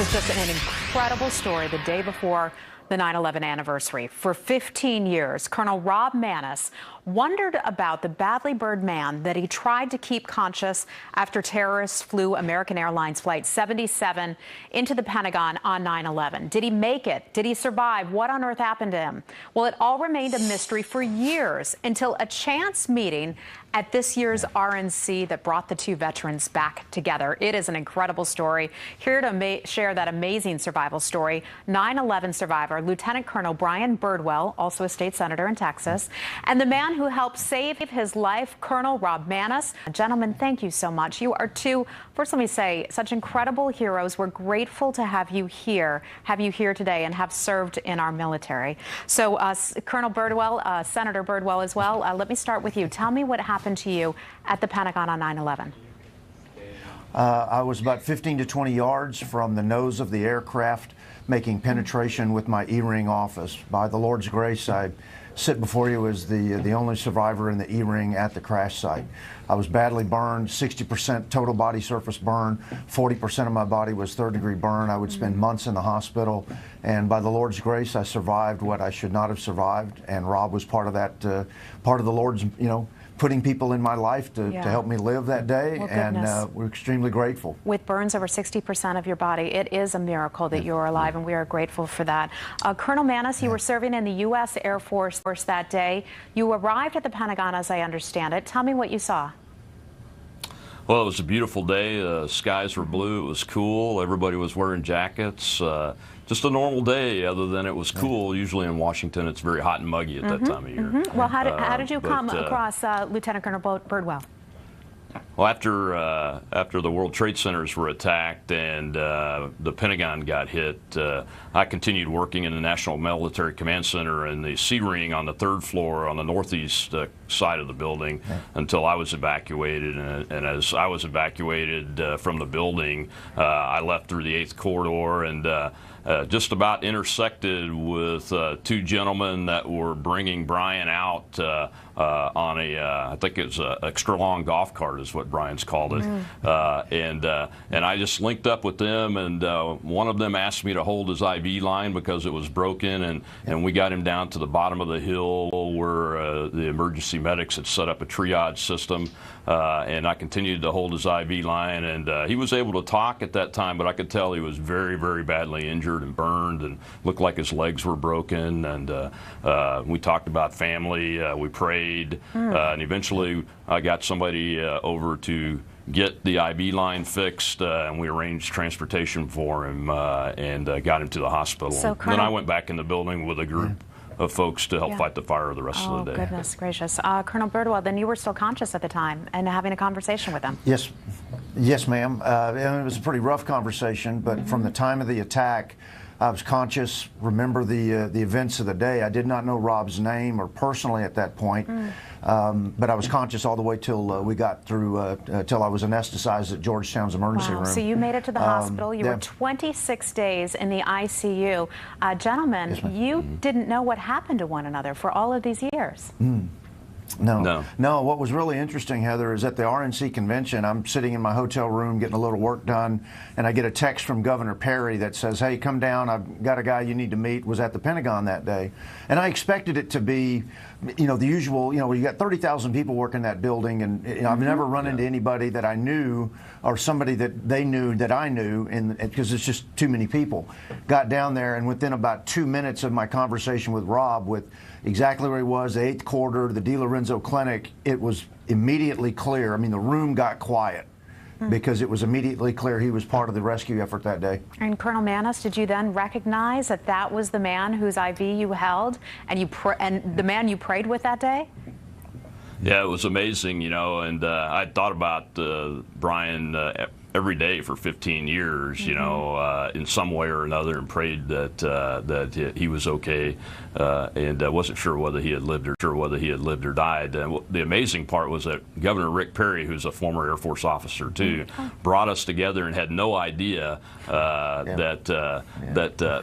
is just an incredible story the day before the 9/11 anniversary. For 15 years, Colonel Rob Maness wondered about the badly burned man that he tried to keep conscious after terrorists flew American Airlines Flight 77 into the Pentagon on 9/11. Did he make it? Did he survive? What on earth happened to him? Well, it all remained a mystery for years until a chance meeting at this year's RNC that brought the two veterans back together. It is an incredible story. Here to share that amazing survival story, 9/11 survivor Lieutenant Colonel Brian Birdwell, also a state senator in Texas, and the man who helped save his life, Colonel Rob Maness. Gentlemen, thank you so much. You are two, first let me say, such incredible heroes. We're grateful to have you here today and have served in our military. So Colonel Birdwell, Senator Birdwell as well, let me start with you. Tell me what happened to you at the Pentagon on 9/11. I was about 15 to 20 yards from the nose of the aircraft, making penetration with my E-ring office. By the Lord's grace, I sit before you as the only survivor in the E-ring at the crash site. I was badly burned, 60% total body surface burn, 40% of my body was third-degree burn. I would spend months in the hospital, and by the Lord's grace, I survived what I should not have survived, and Rob was part of that, part of the Lord's, putting people in my life to help me live that day, and we're extremely grateful. With burns over 60% of your body, it is a miracle that you're alive, and we are grateful for that. Colonel Maness, you were serving in the U.S. Air Force that day. You arrived at the Pentagon, as I understand it. Tell me what you saw. Well, it was a beautiful day. The skies were blue. It was cool. Everybody was wearing jackets. Just a normal day, other than it was cool. Usually in Washington, it's very hot and muggy at that time of year. Well, how did you come across Lieutenant Colonel Birdwell? Well, after the World Trade Centers were attacked and the Pentagon got hit, I continued working in the National Military Command Center in the C Ring on the 3rd floor on the northeast side of the building until I was evacuated. And as I was evacuated from the building, I left through the 8th corridor and just about intersected with two gentlemen that were bringing Brian out on I think it was an extra long golf cart is what Brian's called it. And I just linked up with them, and one of them asked me to hold his IV line because it was broken, and we got him down to the bottom of the hill where the emergency medics had set up a triage system, and I continued to hold his IV line, and he was able to talk at that time, but I could tell he was very, very badly injured and burned and looked like his legs were broken, and we talked about family, we prayed, and eventually I got somebody over to get the IV line fixed, and we arranged transportation for him and got him to the hospital. So then I went back in the building with a group of folks to help fight the fire the rest of the day. Oh, goodness gracious. Colonel Birdwell, then you were still conscious at the time and having a conversation with them. Yes, ma'am. It was a pretty rough conversation, but from the time of the attack, I was conscious, remember the events of the day. I did not know Rob's name or personally at that point, but I was conscious all the way till we got through, till I was anesthetized at Georgetown's emergency room. So you made it to the hospital. You were 26 days in the ICU. Gentlemen, you didn't know what happened to one another for all of these years. No. What was really interesting, Heather, is at the RNC convention, I'm sitting in my hotel room getting a little work done, and I get a text from Governor Perry that says, "Hey, come down. I've got a guy you need to meet." Was at the Pentagon that day, and I expected it to be, the usual. You got 30,000 people working that building, and I've never run into anybody that I knew or somebody that they knew that I knew, because it's just too many people. Got down there, and within about 2 minutes of my conversation with Rob, with exactly where he was, the 8th corridor, the De Lorenzo Clinic, it was immediately clear. I mean, the room got quiet because it was immediately clear he was part of the rescue effort that day. And Colonel Maness, did you then recognize that that was the man whose IV you held and the man you prayed with that day? Yeah, it was amazing, and I thought about Brian every day for 15 years, in some way or another, and prayed that he was okay, and I wasn't sure whether he had lived or died. And the amazing part was that Governor Rick Perry, who's a former Air Force officer too, brought us together and had no idea that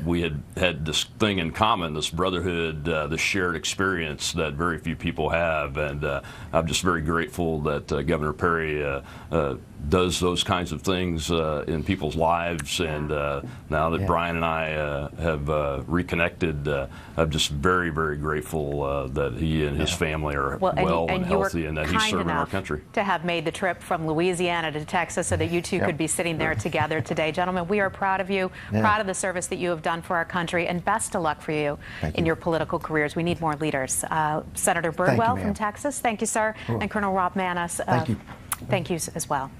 we had this thing in common, this brotherhood, this shared experience that very few people have, and I'm just very grateful that Governor Perry does those kinds of positive things in people's lives. And now that Brian and I have reconnected, I'm just very, very grateful that he and his family are well and healthy, and that he's serving our country. To have made the trip from Louisiana to Texas so that you two could be sitting there together today. Gentlemen, we are proud of you, proud of the service that you have done for our country, and best of luck for you in your political careers. We need more leaders. Senator Birdwell from Texas, thank you, sir. And Colonel Rob Maness, thank you as well.